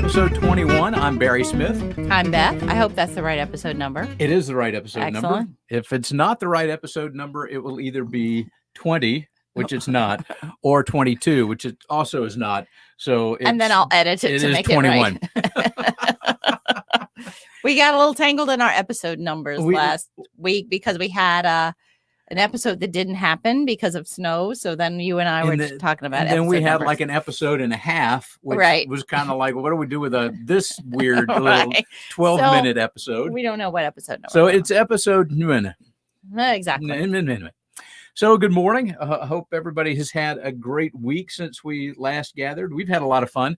episode 21. I'm Barry Smith. I'm Beth. I hope that's the right episode number. It is the right episode Excellent. number. If it's not the right episode number, it will either be 20, which it's not, or 22, which it also is not. So and then I'll edit it to make 21. It right. We got a little tangled in our episode numbers last week because we had an episode that didn't happen because of snow. So then you and I were talking about it. And then we had like an episode and a half, which was kind of like, what do we do with this weird little 12-minute episode? We don't know what episode number. So it's episode... Exactly. So good morning. I hope everybody has had a great week since we last gathered. We've had a lot of fun.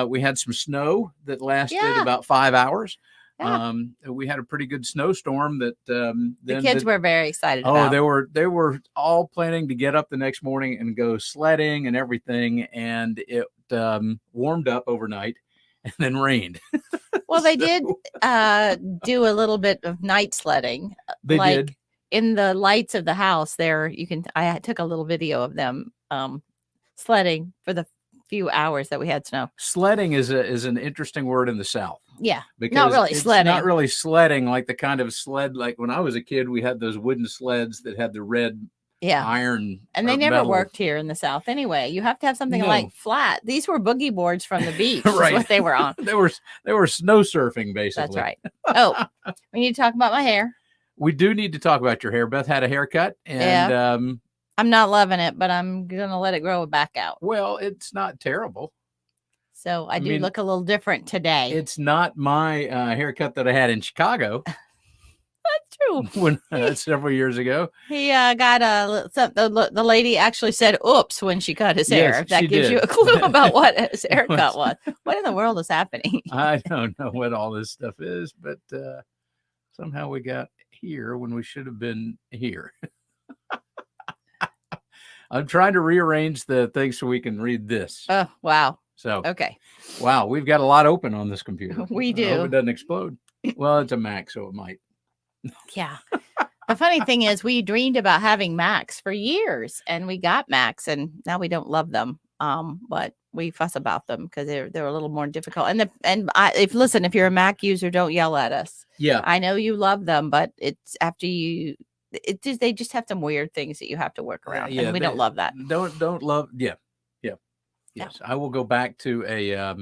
We had some snow that lasted about 5 hours. Yeah. We had a pretty good snowstorm that the kids were very excited about. They were all planning to get up the next morning and go sledding and everything, and it warmed up overnight and then rained. Well, they did do a little bit of night sledding. They did. In the lights of the house there, I took a little video of them sledding for the few hours that we had snow. Sledding is an interesting word in the South. Yeah, because not really sledding. Not really sledding like the kind of sled like when I was a kid. We had those wooden sleds that had the red iron, and they never worked here in the South anyway. You have to have something like flat. These were boogie boards from the beach. Right, is what they were on. They were snow surfing basically. That's right. Oh, we need to talk about my hair. We do need to talk about your hair. Beth had a haircut, and I'm not loving it, but I'm gonna let it grow back out. Well, it's not terrible. So I do look a little different today. It's not my haircut that I had in Chicago. That's true. Several years ago. He got the lady actually said oops when she cut his hair. Yes, that gives you a clue about what his haircut was. What in the world is happening? I don't know what all this stuff is, but somehow we got here when we should have been here. I'm trying to rearrange the thing so we can read this. Oh, wow. So, okay. Wow. We've got a lot open on this computer. We do. I hope it doesn't explode. Well, it's a Mac, so it might. Yeah. The funny thing is we dreamed about having Macs for years and we got Macs and now we don't love them. But we fuss about them because they're a little more difficult. If you're a Mac user, don't yell at us. Yeah. I know you love them, but it's after they just have some weird things that you have to work around. And we don't love that. Don't love. Yeah. Yes, I will go back to a.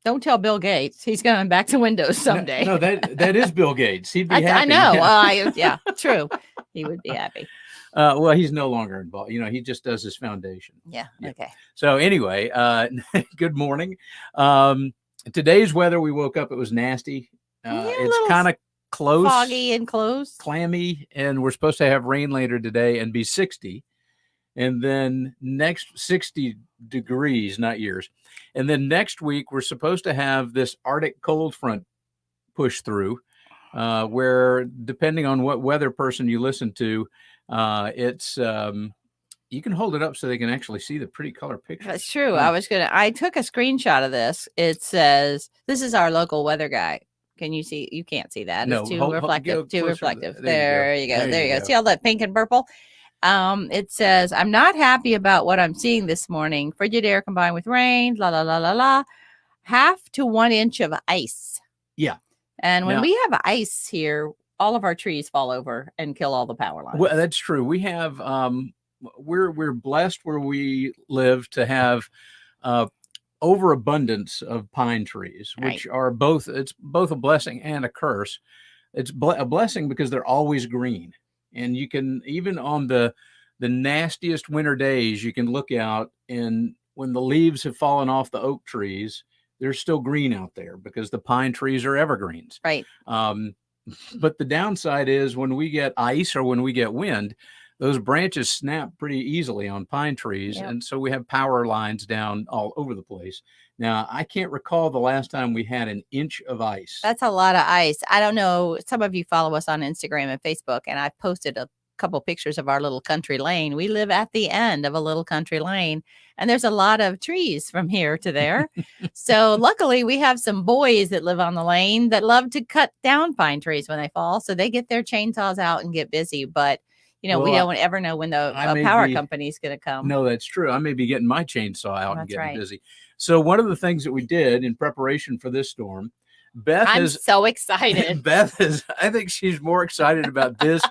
Don't tell Bill Gates. He's going back to Windows someday. No, that is Bill Gates. He'd be happy. I know. Yeah, true. He would be happy. Well, he's no longer involved. He just does his foundation. Yeah. Okay. So anyway, good morning. Today's weather, we woke up, it was nasty. It's kind of close. Foggy and close. Clammy. And we're supposed to have rain later today and be 60. And then next 60 degrees, not years. And then next week, we're supposed to have this Arctic cold front push through, where depending on what weather person you listen to, it's you can hold it up so they can actually see the pretty color picture. That's true. I took a screenshot of this. It says, this is our local weather guy. Can you see? You can't see that. No, it's too reflective. Too reflective. There you go. There you go. See all that pink and purple? It says, I'm not happy about what I'm seeing this morning. Frigid air combined with rain, la, la, la, la, la. 1/2 to 1 inch of ice. Yeah. And when we have ice here, all of our trees fall over and kill all the power lines. Well, that's true. We have, we're blessed where we live to have, overabundance of pine trees, which are it's both a blessing and a curse. It's a blessing because they're always green. And you can, even on the nastiest winter days, you can look out and when the leaves have fallen off the oak trees, they're still green out there because the pine trees are evergreens. Right. But the downside is when we get ice or when we get wind, those branches snap pretty easily on pine trees. Yep. And so we have power lines down all over the place. Now, I can't recall the last time we had an inch of ice. That's a lot of ice. I don't know. Some of you follow us on Instagram and Facebook, and I've posted a couple pictures of our little country lane. We live at the end of a little country lane, and there's a lot of trees from here to there. So luckily, we have some boys that live on the lane that love to cut down pine trees when they fall. So they get their chainsaws out and get busy. But You know, Well, we don't ever know when the I may power be- company is going to come. No, that's true. I may be getting my chainsaw out and That's getting right. busy. So one of the things that we did in preparation for this storm, Beth I'm is so excited. Beth is, I think she's more excited about this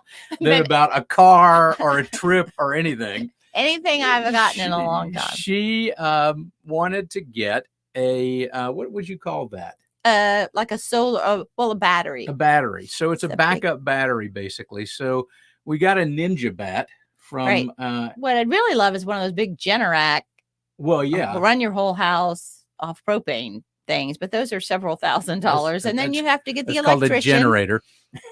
than about a car or a trip or anything. Anything I've gotten in a long time. She wanted to get a, what would you call that? Like a solar, well, a battery. A battery. So it's a Something. backup battery, basically. So we got a Ninja bat from, What I'd really love is one of those big Generac. well, yeah. Run your whole house off propane things, but those are several $1,000s, and then you have to get the It's called a electrician. generator.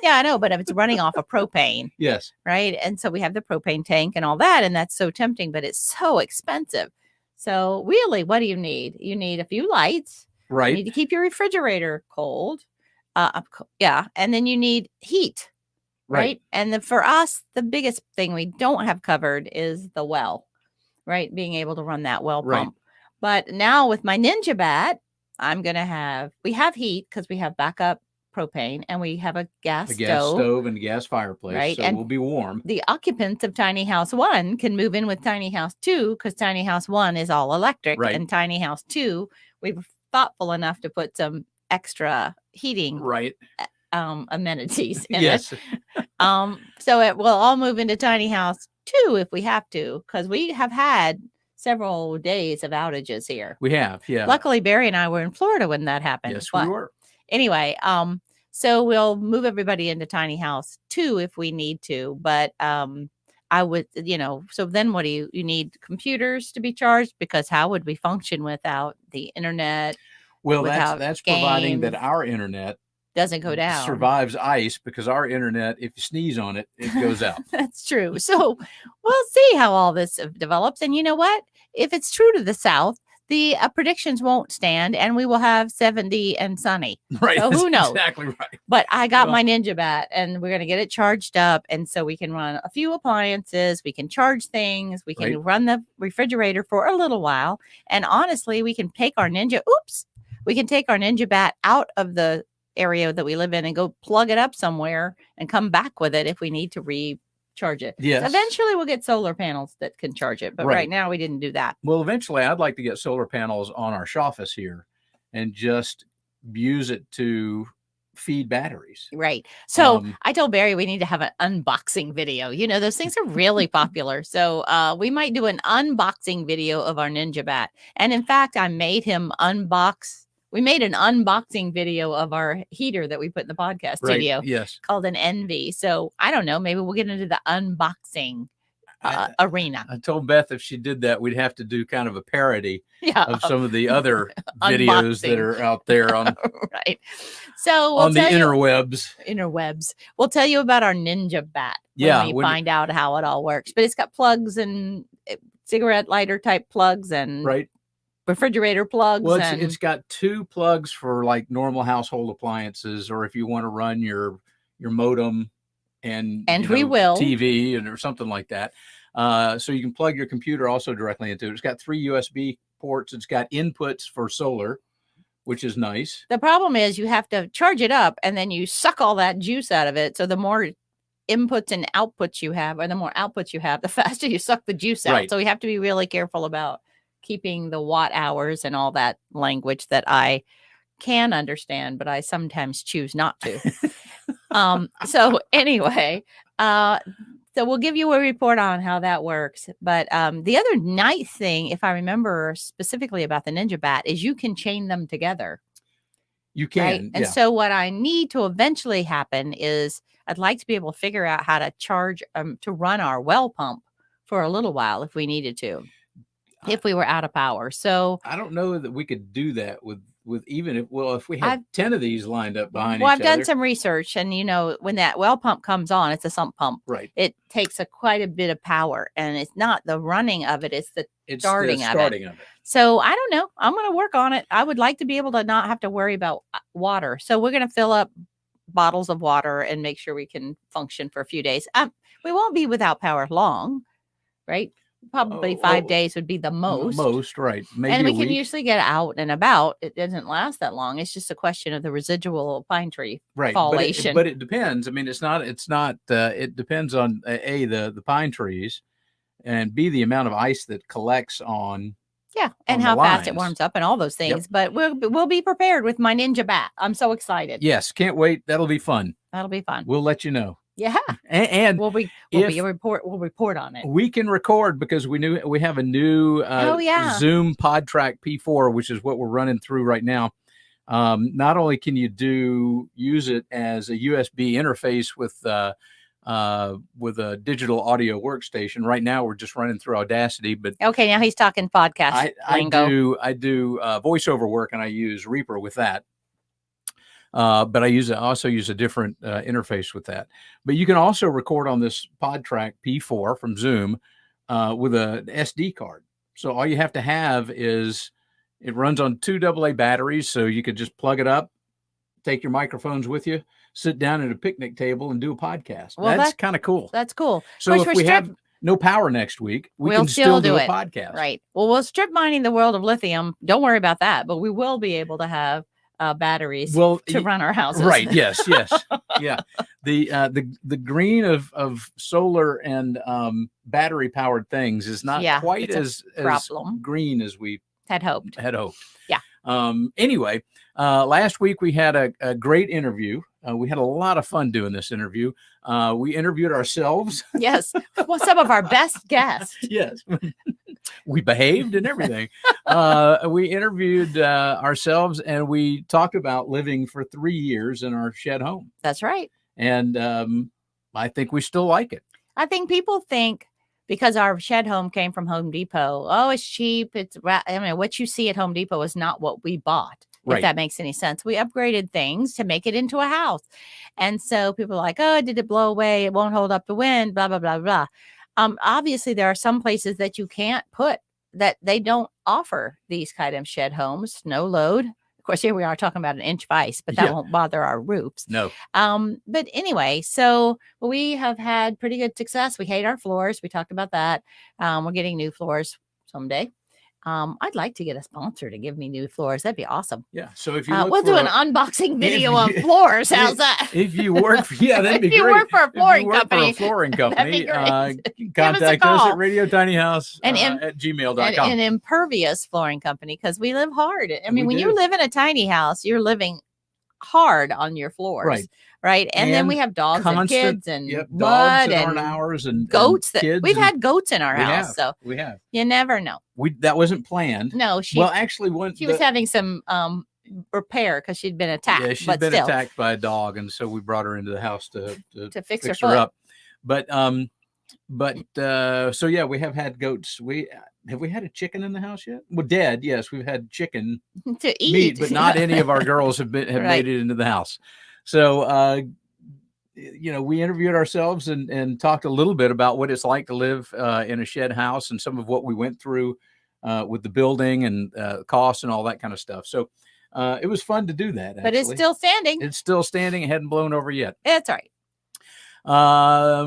Yeah, I know, but if it's running off of propane, Yes. right? And so we have the propane tank and all that, and that's so tempting, but it's so expensive. So really, what do you need? You need a few lights. Right. You need to keep your refrigerator cold. Yeah, and then you need heat. Right. And for us, the biggest thing we don't have covered is the well, right? Being able to run that well pump. But now with my Ninja bat, we have heat because we have backup propane and we have a gas stove and a gas fireplace. Right. So And we'll be warm. The occupants of Tiny House 1 can move in with Tiny House 2 because Tiny House 1 is all electric. Right. And Tiny House 2, we were thoughtful enough to put some extra heating amenities in it. So it will all move into Tiny House 2 if we have to, because we have had several days of outages here. We have, yeah. Luckily, Barry and I were in Florida when that happened. Yes, we were. Anyway, so we'll move everybody into Tiny House 2 if we need to, but I would, so then what do you need computers to be charged, because how would we function without the internet? Well, that's providing that our internet doesn't go down, survives ice, because our internet, if you sneeze on it, it goes out. That's true. So we'll see how all this develops. And you know what? If it's true to the South, the predictions won't stand and we will have 70 and sunny. Right. So who knows? Exactly right. But I got my Ninja bat and we're going to get it charged up. And so we can run a few appliances. We can charge things. We can run the refrigerator for a little while. And honestly, we can take our Ninja bat out of the area that we live in and go plug it up somewhere and come back with it if we need to recharge it. Yes. So eventually we'll get solar panels that can charge it. But right now we didn't do that. Well, eventually I'd like to get solar panels on our office here and just use it to feed batteries. Right. So I told Barry we need to have an unboxing video. Those things are really popular. So we might do an unboxing video of our Ninja bat. And in fact, I made him we made an unboxing video of our heater that we put in the podcast studio. Yes. Called an Envy. So I don't know, maybe we'll get into the unboxing arena. I told Beth if she did that, we'd have to do kind of a parody of some of the other videos that are out there on right. So on the interwebs. We'll tell you about our Ninja bat when we find out how it all works. But it's got plugs and cigarette lighter type plugs and refrigerator plugs. Well, it's got 2 plugs for like normal household appliances, or if you want to run your modem and we will TV or something like that. So you can plug your computer also directly into it. It's got 3 USB ports. It's got inputs for solar, which is nice. The problem is you have to charge it up and then you suck all that juice out of it. So the more inputs and outputs you have, or the more outputs you have, the faster you suck the juice out. So we have to be really careful about keeping the watt hours and all that language that I can understand, but I sometimes choose not to. So anyway, so we'll give you a report on how that works. But the other nice thing, if I remember specifically about the Ninja bat, is you can chain them together. You can. Right? And so what I need to eventually happen is I'd like to be able to figure out how to charge to run our well pump for a little while if we needed to. If we were out of power. So I don't know that we could do that with even if we had 10 of these lined up behind each I've other. done some research, and when that well pump comes on, it's a sump pump. Right. It takes quite a bit of power, and it's not the running of it, it's the starting of it. So I don't know. I'm going to work on it. I would like to be able to not have to worry about water. So we're going to fill up bottles of water and make sure we can function for a few days. We won't be without power long, right? Probably Oh, 5 days would be the most. Most, right? Maybe And a we can week. usually get out and about. It doesn't last that long. It's just a question of the residual pine tree Right, foliation. but it depends. I mean, it's not. It depends on a the pine trees, and b the amount of ice that collects on. Yeah, and on the how fast it lines. warms up and all those Yep. things. But we'll be prepared with my ninja bat. I'm so excited. Yes, can't wait. That'll be fun. That'll be fun. We'll let you know. Yeah, And we'll report on it. we can record because we have a new Zoom PodTrack P4, which is what we're running through right now. Not only can you use it as a USB interface with a digital audio workstation. Right now, we're just running through Audacity, but okay, now he's talking podcast. I do voiceover work, and I use Reaper with that. But I also use a different interface with that. But you can also record on this PodTrack P4 from Zoom with an SD card. So all you have to have is it runs on 2 AA batteries, so you could just plug it up, take your microphones with you, sit down at a picnic table, and do a podcast. Well, that's kind of cool. That's cool. So if we have no power next week, we'll can still do a podcast. Right. Well, we'll strip mining the world of lithium. Don't worry about that. But we will be able to have batteries to run our houses. Right. Yes. Yeah. The green of solar and battery powered things is not quite as green as we had hoped. Yeah. Anyway, last week we had a great interview. We had a lot of fun doing this interview. We interviewed ourselves. Yes. Well, some of our best guests. Yes. We behaved and everything. We interviewed ourselves, and we talked about living for 3 years in our shed home. That's right. And I think we still like it. I think people think because our shed home came from Home Depot, oh, it's cheap. What you see at Home Depot is not what we bought. Right. If that makes any sense. We upgraded things to make it into a house. And so people are like, oh, did it blow away? It won't hold up the wind, blah, blah, blah, blah. Obviously, there are some places that you can't put that they don't offer these kind of shed homes, no load. Of course, here we are talking about an inch of ice, but that won't bother our roofs. No. But anyway, so we have had pretty good success. We hate our floors. We talked about that. We're getting new floors someday. I'd like to get a sponsor to give me new floors. That'd be awesome. Yeah. So if you we'll do an unboxing video of floors. How's that? If you work, that'd be great. If you work for a flooring company, contact us at Radio Tiny House at gmail.com. An impervious flooring company, because we live hard. I mean, when you live in a tiny house, you're living hard on your floors. Right. And then we have dogs and kids and mud and hours and goats. And we've had goats in our house. So we have. You never know. That wasn't planned. No, she was having some repair because she'd been attacked. Yeah, she'd been attacked by a dog, and so we brought her into the house to fix her foot up. But so yeah, we have had goats. Have we had a chicken in the house yet? Well, dead. Yes, we've had chicken to eat, meat, but not any of our girls have made it into the house. So, we interviewed ourselves and talked a little bit about what it's like to live in a shed house and some of what we went through with the building and costs and all that kind of stuff. So it was fun to do that. But it's still standing. It's still standing. It hadn't blown over yet. That's right.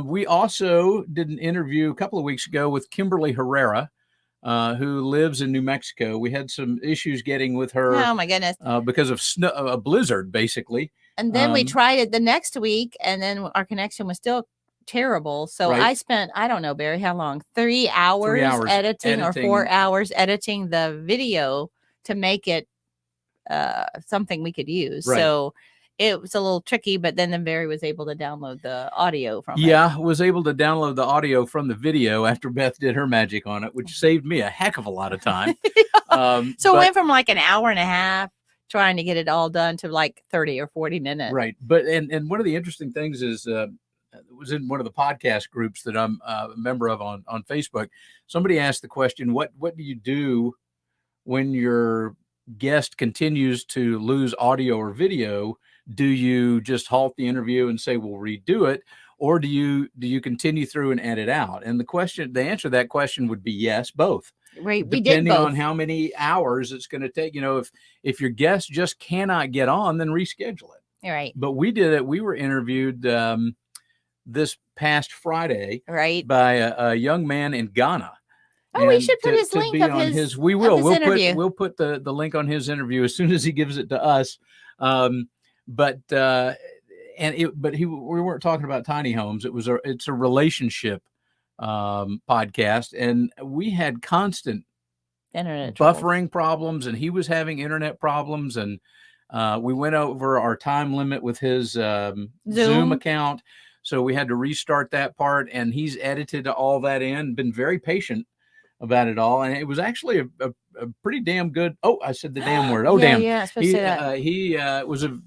We also did an interview a couple of weeks ago with Kimberly Herrera, who lives in New Mexico. We had some issues getting with her. Oh my goodness! Because of a blizzard, basically. And then we tried it the next week, and then our connection was still terrible. So I spent, I don't know, Barry, how long? 3 hours, editing or 4 hours editing the video to make it something we could use. Right. So it was a little tricky, but then Barry was able to download the audio from it. Yeah, was able to download the audio from the video after Beth did her magic on it, which saved me a heck of a lot of time. So it went from like an hour and a half trying to get it all done to like 30 or 40 minutes. Right. But and one of the interesting things is it was in one of the podcast groups that I'm a member of on Facebook. Somebody asked the question, what do you do when your guest continues to lose audio or video? Do you just halt the interview and say, we'll redo it? Or do you continue through and edit out? And the answer to that question would be yes, both. Right. Depending on how many hours it's going to take. If your guest just cannot get on, then reschedule it. Right. But we did it. We were interviewed this past Friday by a young man in Ghana. Oh, we and should put his to link be of on his we of will his we'll interview. put the link on his interview as soon as he gives it to us. But we weren't talking about tiny homes. It's a relationship podcast, and we had constant Internet troubles. buffering problems, and he was having internet problems, and we went over our time limit with his Zoom account, so we had to restart that part, and he's edited all that in, been very patient about it all, and it was actually a pretty damn good. Oh, I said the damn word. Oh, Yeah, damn. you're not supposed to say that. He was a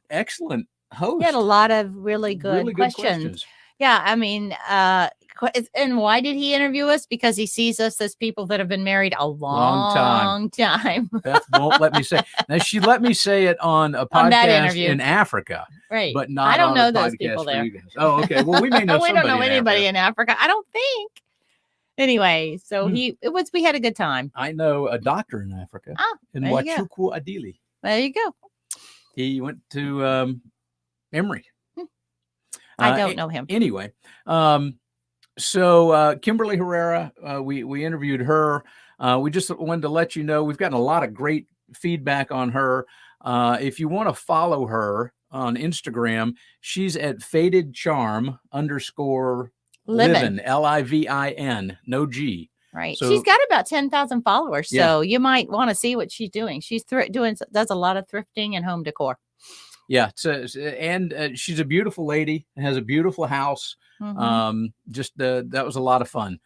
excellent host. He had a lot of really good questions. Yeah, I mean, and why did he interview us? Because he sees us as people that have been married a long time. Beth won't let me say. Now, she let me say it on a podcast in Africa, right? But not. I don't on know a those podcast people for there. You guys. Oh, okay. Well, we may know. We don't know somebody anybody in Africa. I don't think. Anyway, so we had a good time. I know a doctor in Africa. In Wachuku Adili. There you go. He went to Emory. I don't know him. Anyway, so Kimberly Herrera, we interviewed her. We just wanted to let you know we've gotten a lot of great feedback on her. If you want to follow her on Instagram, she's at fadedcharm_livin, LIVIN, no G. Right. So, she's got about 10,000 followers. So you might want to see what she's doing. She's does a lot of thrifting and home decor. Yeah. And she's a beautiful lady, has a beautiful house. That was a lot of fun.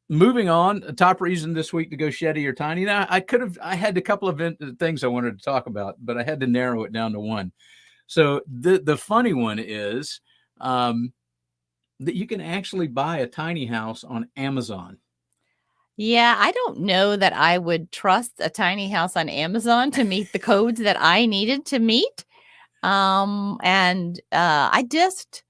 Moving on, the top reason this week to go sheddy or tiny. Now, I had a couple of things I wanted to talk about, but I had to narrow it down to one. So the funny one is that you can actually buy a tiny house on Amazon. Yeah, I don't know that I would trust a tiny house on Amazon to meet the codes that I needed to meet. I just,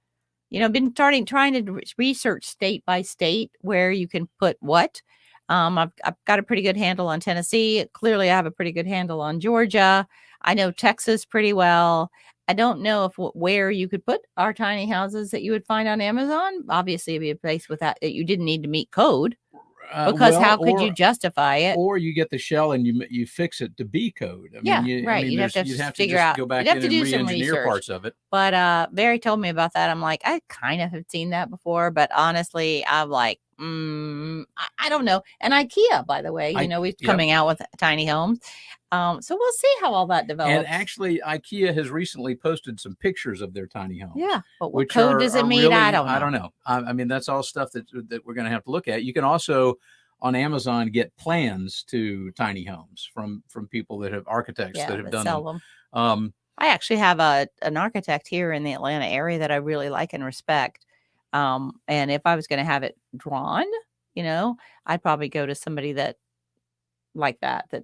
been trying to research state by state where you can put what. I've got a pretty good handle on Tennessee. Clearly, I have a pretty good handle on Georgia. I know Texas pretty well. I don't know where you could put our tiny houses that you would find on Amazon. Obviously, it'd be a place that you didn't need to meet code. Because how could you justify it? Or you get the shell and you fix it to be code. You'd have to figure out. Go back you'd have in to do and some re-engineer research. parts of it. But Barry told me about that. I'm like, I kind of have seen that before, but honestly, I'm like, I don't know. And IKEA, by the way, we're coming out with tiny homes. So we'll see how all that develops. And actually, IKEA has recently posted some pictures of their tiny homes. Yeah, but what code does it mean? Really, I don't know. I mean, that's all stuff that we're going to have to look at. You can also on Amazon get plans to tiny homes from people that have architects that have done them. I actually have an architect here in the Atlanta area that I really like and respect. And if I was going to have it drawn, I'd probably go to somebody that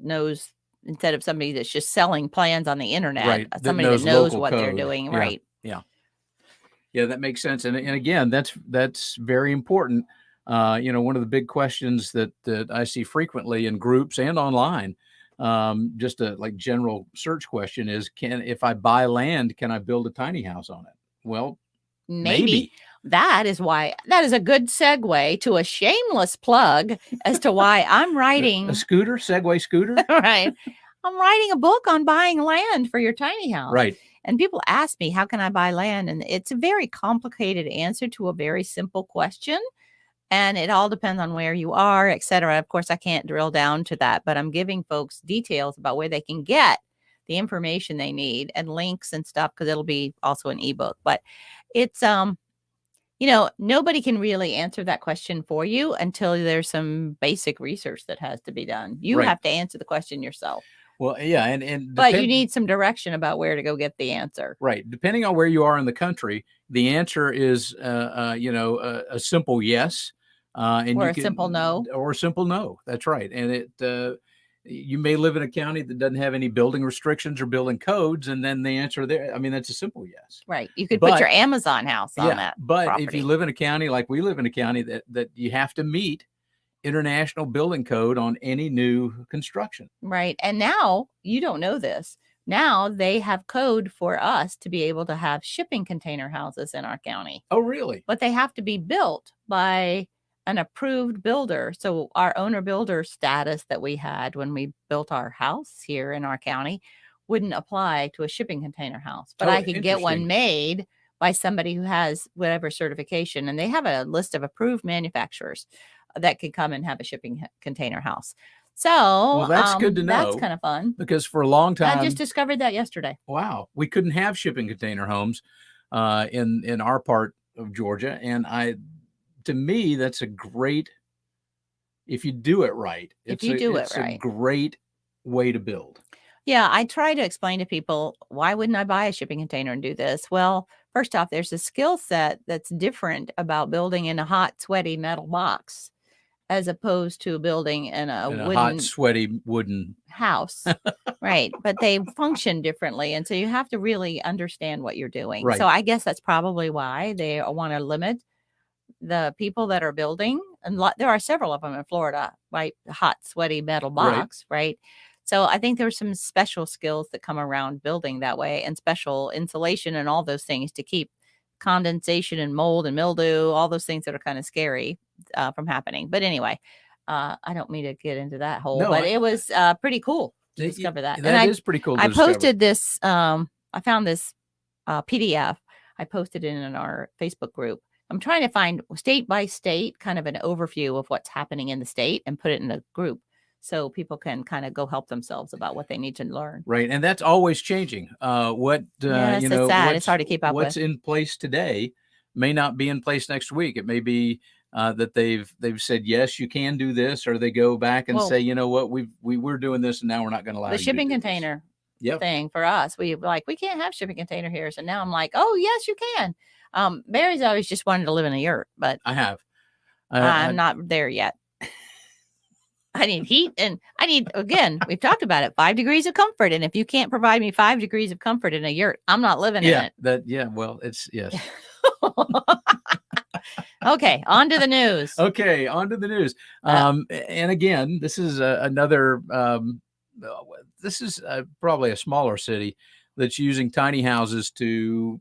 knows, instead of somebody that's just selling plans on the internet, somebody that knows what they're doing. Yeah. Right. Yeah, that makes sense. And again, that's very important. One of the big questions that I see frequently in groups and online, just a general search question is, if I buy land, can I build a tiny house on it? Well, maybe. That is a good segue to a shameless plug as to why I'm writing a Segway scooter. Right. I'm writing a book on buying land for your tiny house. Right. And people ask me, how can I buy land? And it's a very complicated answer to a very simple question. And it all depends on where you are, et cetera. Of course, I can't drill down to that, but I'm giving folks details about where they can get the information they need and links and stuff, because it'll be also an ebook. But it's, nobody can really answer that question for you until there's some basic research that has to be done. You have to answer the question yourself. Well, yeah, but you need some direction about where to go get the answer. Right. Depending on where you are in the country, the answer is, a simple yes. Or a simple no. Or a simple no. That's right. And you may live in a county that doesn't have any building restrictions or building codes, and then the answer there, that's a simple yes. Right. You could put your Amazon house on that. But property. If you live in a county like we live in a county that you have to meet international building code on any new construction. Right. And now, you don't know this, now they have code for us to be able to have shipping container houses in our county. Oh, really? But they have to be built by an approved builder. So our owner builder status that we had when we built our house here in our county wouldn't apply to a shipping container house, but Oh, I could get one interesting. made by somebody who has whatever certification, and they have a list of approved manufacturers that could come and have a shipping container house. So Well, that's good to that's know, kind of fun. because for a long I time, just discovered that yesterday. wow, we couldn't have shipping container homes in our part of Georgia, and to me, that's a great, if you do it right, If you do it it's right. a great way to build. Yeah, I try to explain to people, why wouldn't I buy a shipping container and do this? Well, first off, there's a skill set that's different about building in a hot, sweaty metal box as opposed to building in a In a wooden hot, sweaty wooden house. Right. But they function differently. And so you have to really understand what you're doing. Right. So I guess that's probably why they want to limit the people that are building. And there are several of them in Florida, right? Hot, sweaty metal box, right? So I think there's some special skills that come around building that way, and special insulation and all those things to keep condensation and mold and mildew, all those things that are kind of scary from happening. But anyway, I don't mean to get into that hole, but it was pretty cool to discover that. That is pretty cool. I posted this. I found this PDF. I posted it in our Facebook group. I'm trying to find state by state kind of an overview of what's happening in the state and put it in a group, so people can kind of go help themselves about what they need to learn. Right. And that's always changing. Yes, it's sad. It's hard to keep up what's with. in place today may not be in place next week. It may be that they've said, yes, you can do this, or they go back and say, you know what, we're doing this and now we're not going to allow you the shipping to do container this. Thing for us. We can't have shipping container here. So now I'm like, oh yes, you can. Barry's always just wanted to live in a yurt, but I have. I'm not there yet. I need heat, and I need, again, we've talked about it, 5 degrees of comfort. And if you can't provide me 5 degrees of comfort in a yurt, I'm not living in it. Well, it's yes. Okay, on to the news. Okay, on to the news. And again, this is another, this is probably a smaller city that's using tiny houses to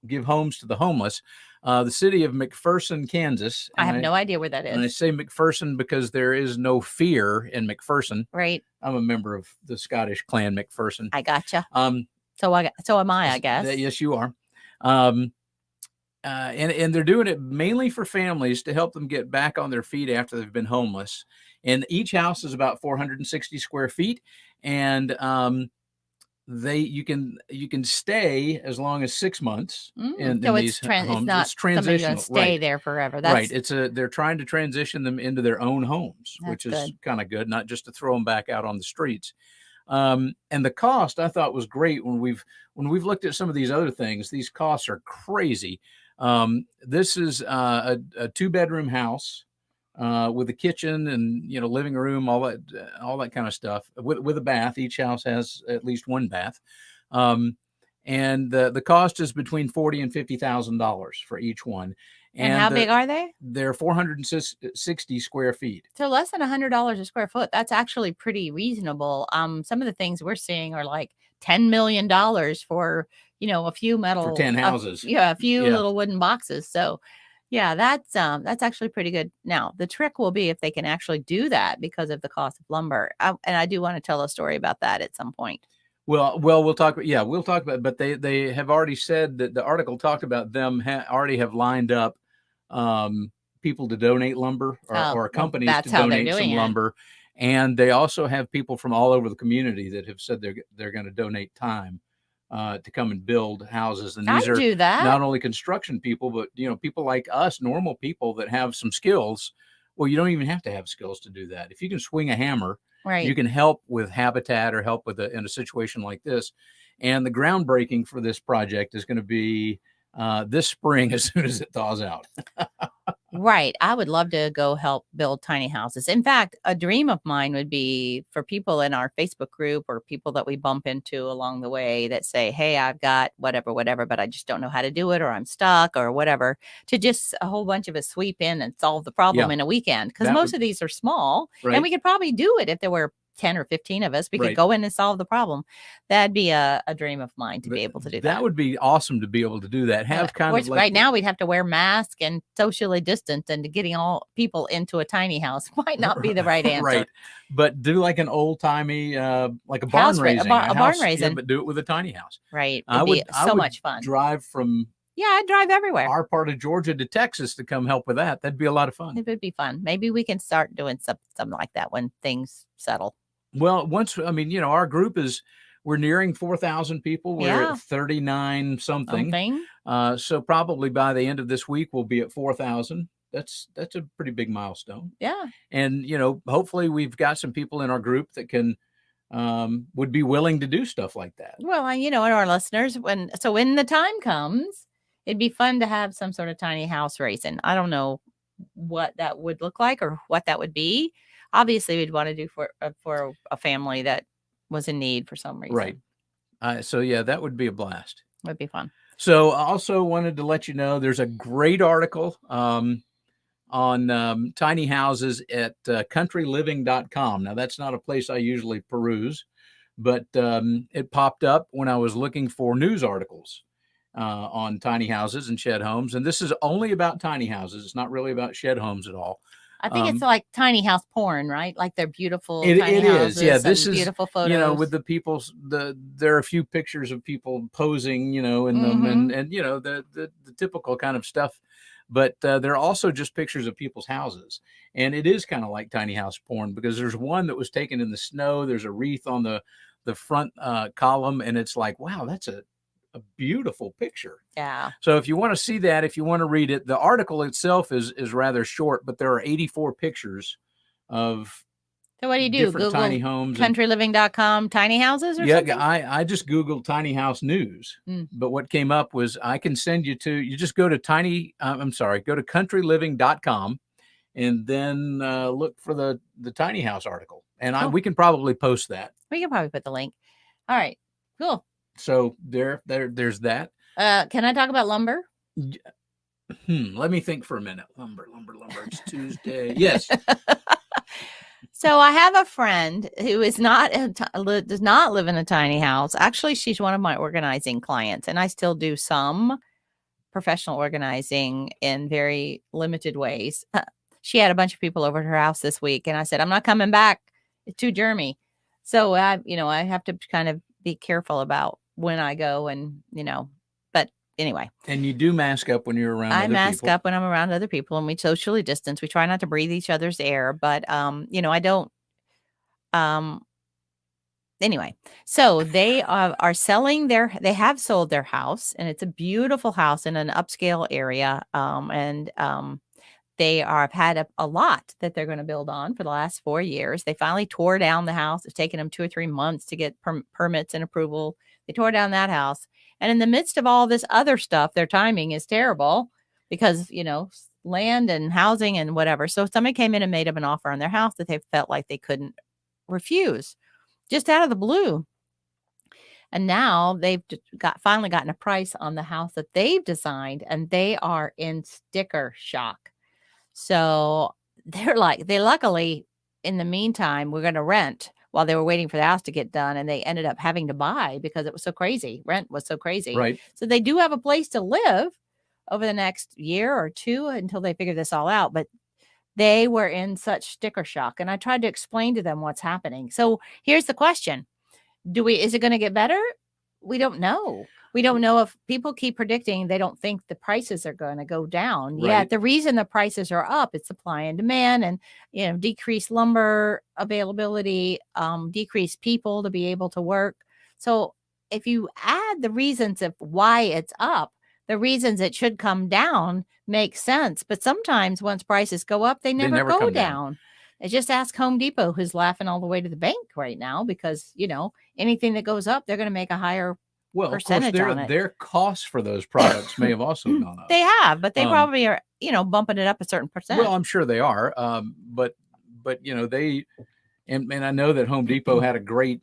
give homes to the homeless. The city of McPherson, Kansas. I have no idea where that is. And I say McPherson because there is no fear in McPherson. Right. I'm a member of the Scottish clan McPherson. I gotcha. So am I guess. Yes, you are. And they're doing it mainly for families to help them get back on their feet after they've been homeless. And each house is about 460 square feet. And you can stay as long as 6 months in these homes. It's transitional. Stay there forever. Right. They're trying to transition them into their own homes, which is kind of good, not just to throw them back out on the streets. And the cost I thought was great. When we've looked at some of these other things, these costs are crazy. This is a 2-bedroom house with a kitchen and living room, all that kind of stuff, with a bath. Each house has at least one bath, and the cost is between $40,000 and $50,000 for each one. And how big are they? They're 460 square feet. So less than $100 a square foot. That's actually pretty reasonable. Some of the things we're seeing are like $10 million for a few metal for 10 houses. A few little wooden boxes. So yeah, that's actually pretty good. Now the trick will be if they can actually do that because of the cost of lumber. And I do want to tell a story about that at some point. Well, we'll talk. Yeah, we'll talk about. But they have already said that the article talked about them already have lined up people to donate lumber or companies to donate some lumber, and they also have people from all over the community that have said they're going to donate time to come and build houses. And these are not only construction people, but people like us, normal people that have some skills. Well, you don't even have to have skills to do that. If you can swing a hammer. Right. You can help with habitat or help in a situation like this. And the groundbreaking for this project is going to be this spring as soon as it thaws out. Right. I would love to go help build tiny houses. In fact, a dream of mine would be for people in our Facebook group or people that we bump into along the way that say, hey, I've got whatever, but I just don't know how to do it, or I'm stuck or whatever, to just a whole bunch of us sweep in and solve the problem in a weekend. Because most of these are small and we could probably do it if there were 10 or 15 of us, we Right. could go in and solve the problem. That'd be a dream of mine to be able to do that. That would be awesome to be able to do that. Have kind of like right now we'd have to wear masks and socially distance, and getting all people into a tiny house might not be the right answer. Right. But do like an old timey, like a barn raising, a barn raising, but do it with a tiny house. Right. I would much fun. Drive from I'd drive everywhere. Our part of Georgia to Texas to come help with that. That'd be a lot of fun. It would be fun. Maybe we can start doing something like that when things settle. Well, our group we're nearing 4,000 people. We're at 39 something. So probably by the end of this week, we'll be at 4,000. That's a pretty big milestone. Yeah. And, hopefully we've got some people in our group that can, would be willing to do stuff like that. Well, and our listeners, when the time comes, it'd be fun to have some sort of tiny house raising. I don't know what that would look like or what that would be. Obviously, we'd want to do for a family that was in need for some reason. Right. So yeah, that would be a blast. Would be fun. So I also wanted to let you know there's a great article on tiny houses at countryliving.com. Now, that's not a place I usually peruse, but it popped up when I was looking for news articles on tiny houses and shed homes. And this is only about tiny houses. It's not really about shed homes at all. I think it's like tiny house porn, right? Like they're beautiful. It houses, is. Yeah. This is beautiful photos. With the people's, there are a few pictures of people posing, in them and the typical kind of stuff. But there are also just pictures of people's houses. And it is kind of like tiny house porn because there's one that was taken in the snow. There's a wreath on the front column. And it's like, wow, that's a beautiful picture. Yeah. So if you want to see that, if you want to read it, the article itself is rather short, but there are 84 pictures of So what do you do? different Google tiny homes. countryliving.com tiny houses or something? Yeah, I just Googled tiny house news, but what came up was I can send you to, you just go to countryliving.com and then look for the tiny house article. And we can probably post that. We can probably put the link. All right, cool. So there's that. Can I talk about lumber? Let me think for a minute. Lumber. It's Tuesday. Yes. So I have a friend who does not live in a tiny house. Actually, she's one of my organizing clients, and I still do some professional organizing in very limited ways. She had a bunch of people over at her house this week, and I said, I'm not coming back. It's too germy. So I have to kind of be careful about when I go and, but anyway. And you do mask up when you're around other people. I mask up when I'm around other people, and we socially distance. We try not to breathe each other's air, but, I don't, anyway. So they are selling they have sold their house, and it's a beautiful house in an upscale area. They have had a lot that they're going to build on for the last 4 years. They finally tore down the house. It's taken them 2 or 3 months to get permits and approval. They tore down that house. And in the midst of all this other stuff, their timing is terrible because, land and housing and whatever. So somebody came in and made them an offer on their house that they felt like they couldn't refuse just out of the blue. And now they've finally gotten a price on the house that they've designed, and they are in sticker shock. So they luckily, in the meantime, we're going to rent while they were waiting for the house to get done. And they ended up having to buy because it was so crazy. Rent was so crazy. Right. So they do have a place to live over the next year or two until they figure this all out. But they were in such sticker shock. And I tried to explain to them what's happening. So here's the question. Is it going to get better? We don't know. We don't know if people keep predicting they don't think the prices are going to go down. Right. Yet the reason the prices are up, it's supply and demand and, decreased lumber availability, decreased people to be able to work. So if you add the reasons of why it's up, the reasons it should come down makes sense. But sometimes once prices go up, they never go down. Just ask Home Depot, who's laughing all the way to the bank right now because, anything that goes up, they're going to make a higher percentage of course, on it. Their costs for those products may have also gone up. They have, but they probably are, bumping it up a certain percent. Well, I'm sure they are. But they, and I know that Home Depot had a great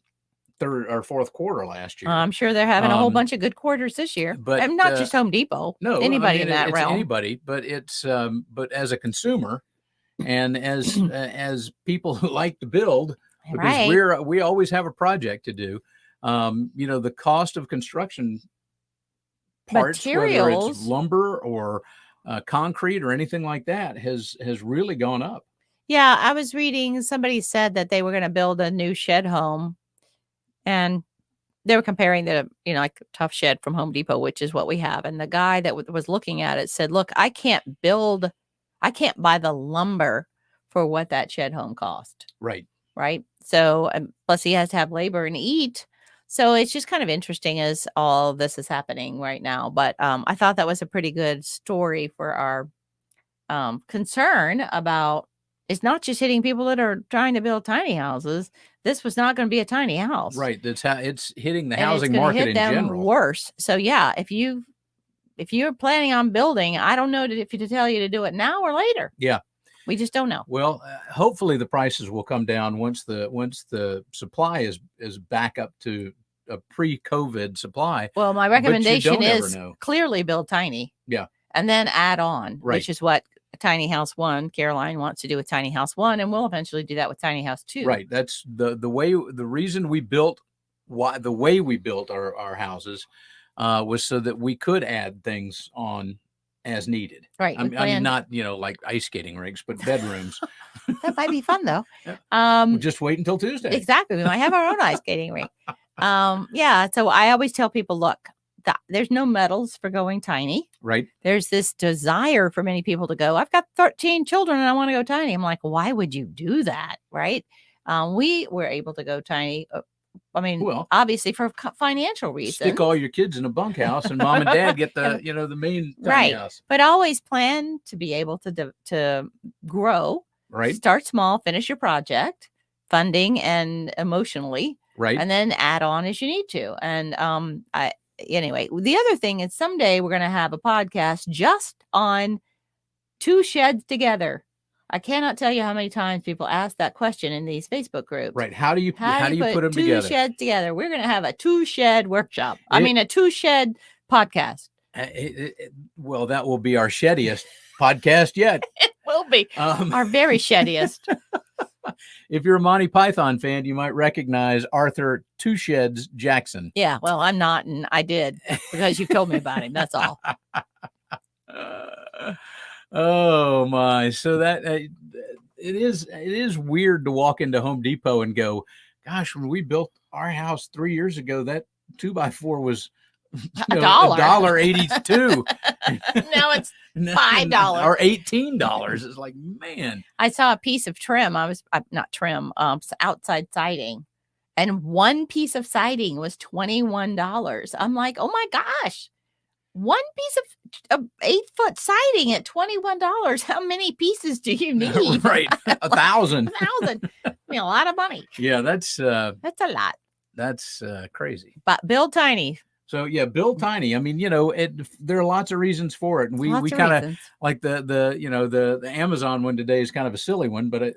third or fourth quarter last year. I'm sure they're having a whole bunch of good quarters this year, but and not just Home Depot. No, anybody in that realm. Anybody, but but as a consumer and as people who like to build, because Right. we always have a project to do. The cost of construction parts, whether it's Materials. lumber or concrete or anything like that, has really gone up. Yeah, I was reading, somebody said that they were going to build a new shed home, and they were comparing like Tuff Shed from Home Depot, which is what we have. And the guy that was looking at it said, look, I can't buy the lumber for what that shed home cost. Right. Right. So, plus he has to have labor and eat. So it's just kind of interesting as all this is happening right now. But I thought that was a pretty good story for our concern about, it's not just hitting people that are trying to build tiny houses. This was not going to be a tiny house. Right. That's how it's hitting the And housing it's market hit in them general. worse. So yeah, if you're planning on building, I don't know if to tell you to do it now or later. Yeah. We just don't know. Well, hopefully the prices will come down once the supply is back up to a pre-COVID supply. Well, my But you recommendation don't ever is know. clearly build tiny. Yeah. And then add on, Right. which is what Tiny House 1, Caroline wants to do with Tiny House 1, and we'll eventually do that with Tiny House 2. Right. That's the reason we built our houses was so that we could add things on as needed. Right. I mean, not, like ice skating rinks, but bedrooms. That might be fun though. We'll just wait until Tuesday. Exactly. We might have our own ice skating rink. Yeah. So I always tell people, look, there's no medals for going tiny. Right. There's this desire for many people to go, I've got 13 children and I want to go tiny. I'm like, why would you do that? Right. We were able to go tiny. I mean, Well, obviously for financial reasons. Stick all your kids in a bunkhouse and mom and dad get the, the main tiny house. But always plan to be able to grow. Right. Start small, finish your project, funding and emotionally. Right. And then add on as you need to. And anyway, the other thing is someday we're going to have a podcast just on two sheds together. I cannot tell you how many times people ask that question in these Facebook groups. Right. How do you put them together? Two sheds together. We're going to have a 2-shed workshop. A 2-shed podcast. Well, that will be our sheddiest podcast yet. It will be our very sheddiest. If you're a Monty Python fan, you might recognize Arthur Two Sheds Jackson. Yeah, well, I'm not, and I did because you told me about him. That's all. Oh my! So that it is weird to walk into Home Depot and go, "Gosh, when we built our house 3 years ago, that 2x4 was $1.82. Now it's $5 or $18. It's like, man. I saw a piece of trim. Not trim, outside siding, and one piece of siding was $21. I'm like, oh my gosh, one piece of 8-foot siding at $21. How many pieces do you need? Right, 1,000. 1,000. I mean, a lot of money. Yeah, that's a lot. That's crazy. But build tiny. So yeah, build tiny. I mean, there are lots of reasons for it, and we kind of like the Amazon one today is kind of a silly one, but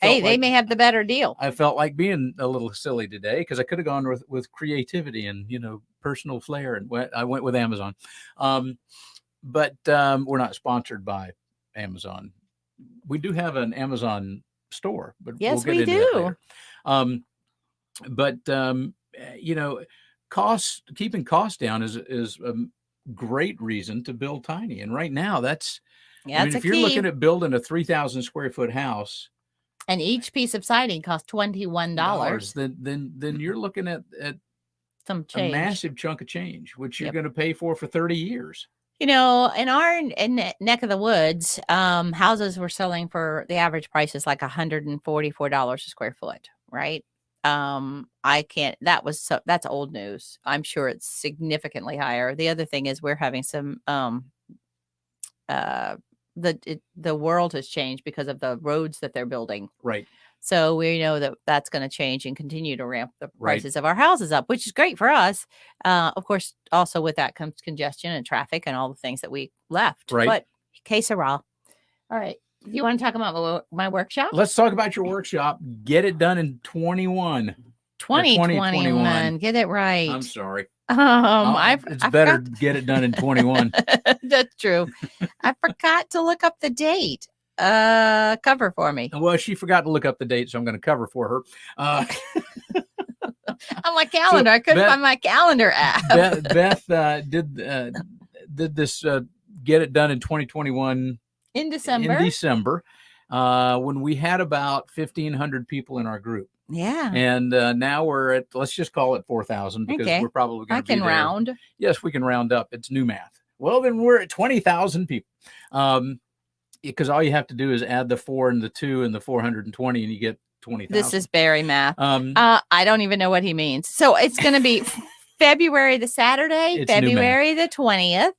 they may have the better deal. I felt like being a little silly today because I could have gone with creativity and personal flair, and I went with Amazon. But we're not sponsored by Amazon. We do have an Amazon store, but yes, we'll get we into do. That later. Keeping costs down is a great reason to build tiny. And right now if you're looking at building a 3,000 square foot house, and each piece of siding costs $21, then you're looking at some change. A massive chunk of change, which you're going to pay for 30 years. In our neck of the woods, houses were selling for the average price is like $144 a square foot, right? That's old news. I'm sure it's significantly higher. The other thing is we're having some, the world has changed because of the roads that they're building. Right. So we know that's going to change and continue to ramp the prices of our houses up, which is great for us. Of course, also with that comes congestion and traffic and all the things that we left. Right. But que sera. All right. Do you want to talk about my workshop? Let's talk about your workshop. Get it done in 2021. 2021. Get it right. I'm sorry. It's better to get it done in 21. That's true. I forgot to look up the date. Cover for me. Well, she forgot to look up the date, so I'm going to cover for her. On my calendar. I couldn't find my calendar app. Beth did this get it done in 2021 in December. In December, when we had about 1,500 people in our group. Yeah. And now we're at, let's just call it 4,000 because we're probably going to be there. I can round. Yes, we can round up. It's new math. Well, then we're at 20,000 people. Because all you have to do is add the 4 and the 2 and the 420 and you get 20,000. This is Barry math. I don't even know what he means. So it's going to be February the Saturday, February the 20th.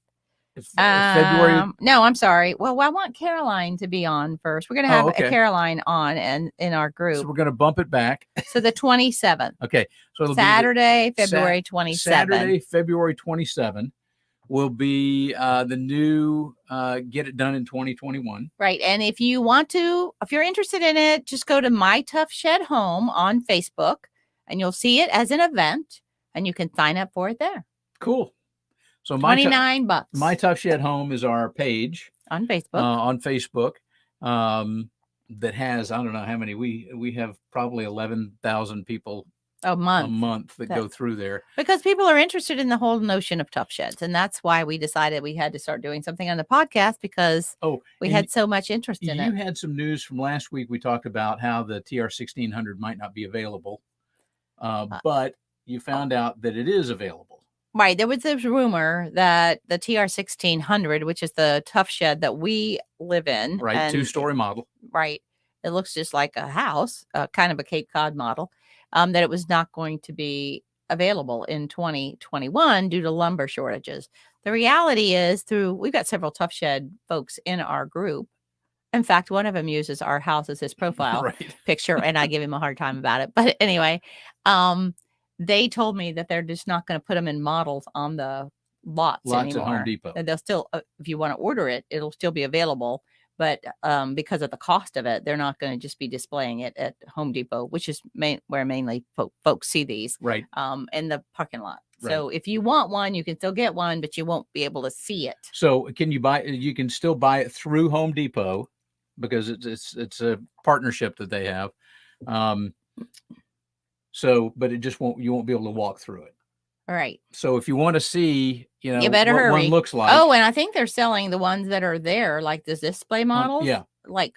February. No, I'm sorry. Well, I want Caroline to be on first. We're going to have a Caroline on and in our group. So we're going to bump it back. So the 27th. Okay. So it'll Saturday, February 27th. Saturday, February 27th will be the new Get It Done in 2021. Right. And if you want to, if you're interested in it, just go to My Tuff Shed Home on Facebook and you'll see it as an event and you can sign up for it there. Cool. So $29. My Tuff Shed Home is our page on Facebook. That has, I don't know how many, we have probably 11,000 people a month that go through there. Because people are interested in the whole notion of tuff sheds. And that's why we decided we had to start doing something on the podcast because we had so much interest in it. You had some news from last week. We talked about how the TR1600 might not be available, but you found out that it is available. Right. There was this rumor that the TR1600, which is the tuff shed that we live in. Right. 2-story model. Right. It looks just like a house, kind of a Cape Cod model, that it was not going to be available in 2021 due to lumber shortages. The reality is we've got several tuff shed folks in our group. In fact, one of them uses our house as his profile picture, and I give him a hard time about it. But anyway, they told me that they're just not going to put them in models on the lots anymore. At Home Depot. And they'll still, if you want to order it, it'll still be available. But because of the cost of it, they're not going to just be displaying it at Home Depot, which is where mainly folks see these in the parking lot. Right. So if you want one, you can still get one, but you won't be able to see it. So you can still buy it through Home Depot because it's a partnership that they have. But you won't be able to walk through it. All right. So if you want to see, you better what hurry. One looks like. Oh, and I think they're selling the ones that are there, like the display models. Like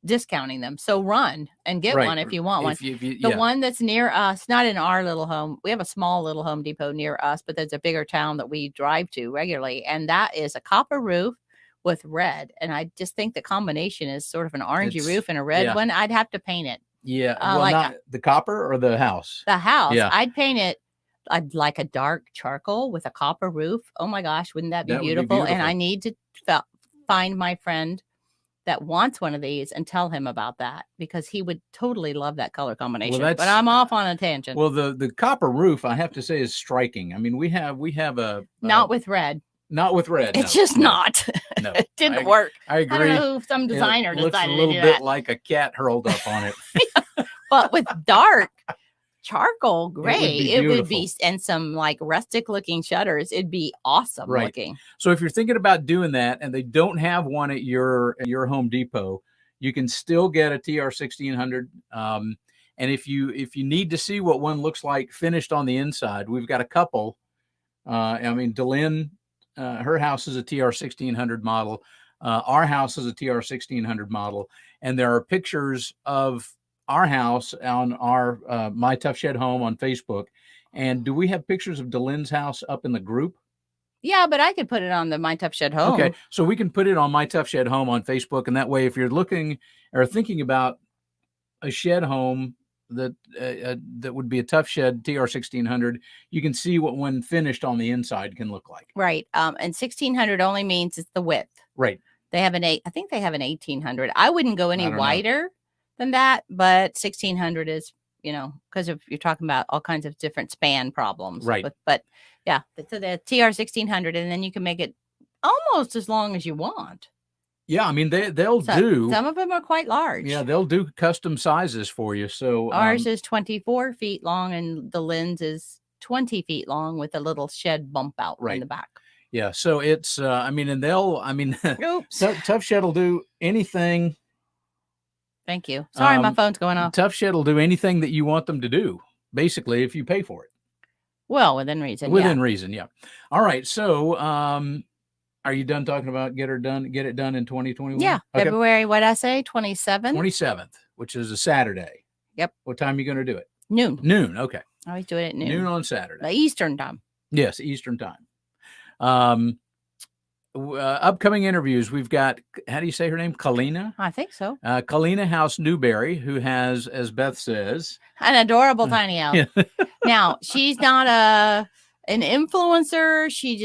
discounting them. So run and get one if you want one. The one that's near us, not in our little home. We have a small little Home Depot near us, but there's a bigger town that we drive to regularly. And that is a copper roof with red. And I just think the combination is sort of an orangey roof and a red one. I'd have to paint it. Yeah. Well, not the copper or the house? The house. Yeah. I'd paint it. I'd like a dark charcoal with a copper roof. Oh my gosh, wouldn't that be beautiful? And I need to find my friend that wants one of these and tell him about that because he would totally love that color combination. But I'm off on a tangent. Well, the copper roof, I have to say, is striking. I mean, we have not with red. Not with red. It's just not. No, it didn't work. I agree. I don't know who some designer decided to do that. Looks a little bit like a cat hurled up on it. But with dark charcoal gray, it would be and some like rustic looking shutters, it'd be awesome looking. So if you're thinking about doing that and they don't have one at your Home Depot, you can still get a TR1600. And if you need to see what one looks like finished on the inside, we've got a couple. Delynn, her house is a TR1600 model. Our house is a TR1600 model, and there are pictures of our house on our My Tuff Shed Home on Facebook. And do we have pictures of Delynn's house up in the group? Yeah, but I could put it on the My Tuff Shed Home. Okay, so we can put it on My Tuff Shed Home on Facebook, and that way, if you're looking or thinking about a shed home that would be a Tuff Shed TR1600, you can see what one finished on the inside can look like. Right, and 1600 only means it's the width. Right. They have I think they have an 1800. I wouldn't go any wider than that, but 1600 is, because if you're talking about all kinds of different span problems. Right. But yeah, so the TR1600, and then you can make it almost as long as you want. Yeah, I mean, they'll do. Some of them are quite large. Yeah, they'll do custom sizes for you. So ours is 24 feet long, and the lens is 20 feet long with a little shed bump out in the back. Yeah. So it's, I mean, and Oops. Tuff Shed will do anything. Thank you. Sorry, my phone's going off. Tuff Shed will do anything that you want them to do, basically, if you pay for it. Well, within reason. Within reason, yeah. All right. So, are you done talking about get it done in 2021? Yeah. Okay. February, what did I say? 27th? 27th, which is a Saturday. Yep. What time are you going to do it? Noon. Noon. Okay. I always do it at noon. Noon on Saturday. The Eastern time. Yes, Eastern time. Upcoming interviews. We've got, how do you say her name? Kalina? I think so. Kalina House Newberry, who has, as Beth says, an adorable tiny house. Now, she's not an influencer. She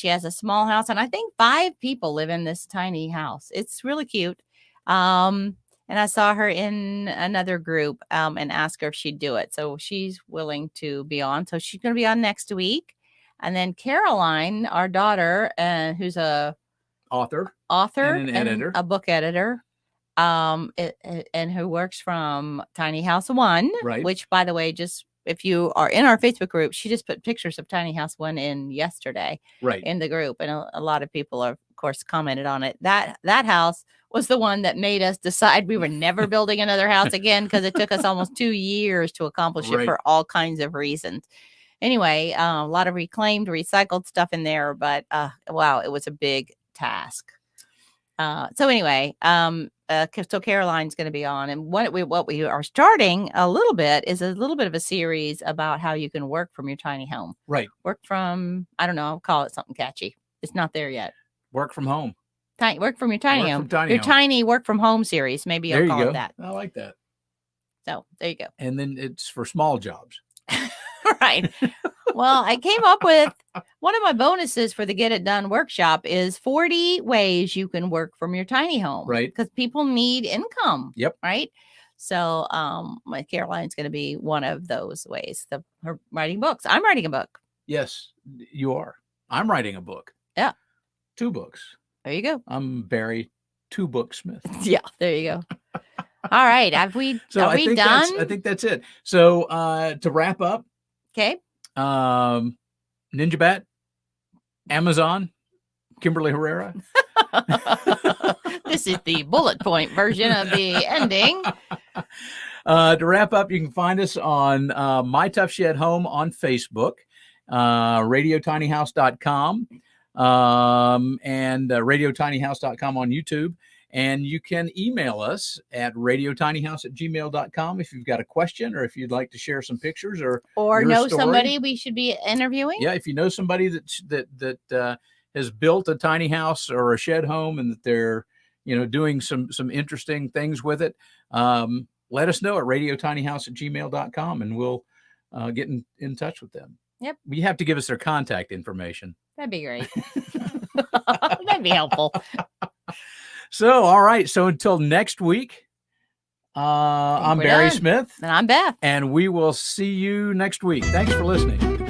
has a small house, and I think 5 people live in this tiny house. It's really cute. And I saw her in another group and asked her if she'd do it. So she's willing to be on. So she's going to be on next week. And then Caroline, our daughter, who's a author and an editor, a book editor, and who works from Tiny House One, right? Which, by the way, just if you are in our Facebook group, she just put pictures of Tiny House One in yesterday, right, in the group, and a lot of people are, of course, commented on it. That house was the one that made us decide we were never building another house again, because it took us almost 2 years to accomplish it for all kinds of reasons. Anyway, a lot of reclaimed, recycled stuff in there, but wow, it was a big task. So anyway, so Caroline's going to be on, and what we are starting a little bit is a little bit of a series about how you can work from your tiny home. Right. Work from, I don't know, I'll call it something catchy. It's not there yet. Work from home. Work from your tiny home. Your tiny work from home series. Maybe I'll call it that. I like that. So there you go. And then it's for small jobs. Right. Well, I came up with one of my bonuses for the Get It Done workshop is 40 ways you can work from your tiny home. Right. Because people need income. Yep. Right. So my Caroline's going to be one of those ways. Her writing books. I'm writing a book. Yes, you are. I'm writing a book. Yeah. 2 books. There you go. I'm Barry 2 Book Smith. Yeah, there you go. All right. Are we done? I think that's it. So to wrap up. Okay. Ninja Bat, Amazon, Kimberly Herrera. This is the bullet point version of the ending. To wrap up, you can find us on My Tuff Shed Home on Facebook, radiotinyhouse.com, and radiotinyhouse.com on YouTube. And you can email us at radiotinyhouse@gmail.com if you've got a question, or if you'd like to share some pictures, or know somebody we should be interviewing. Yeah, if you know somebody that has built a tiny house or a shed home, and that they're doing some interesting things with it, let us know at radiotinyhouse@gmail.com, and we'll get in touch with them. Yep. You have to give us their contact information. That'd be great. That'd be helpful. So, all right. So until next week, I'm Barry Smith. And I'm Beth. And we will see you next week. Thanks for listening.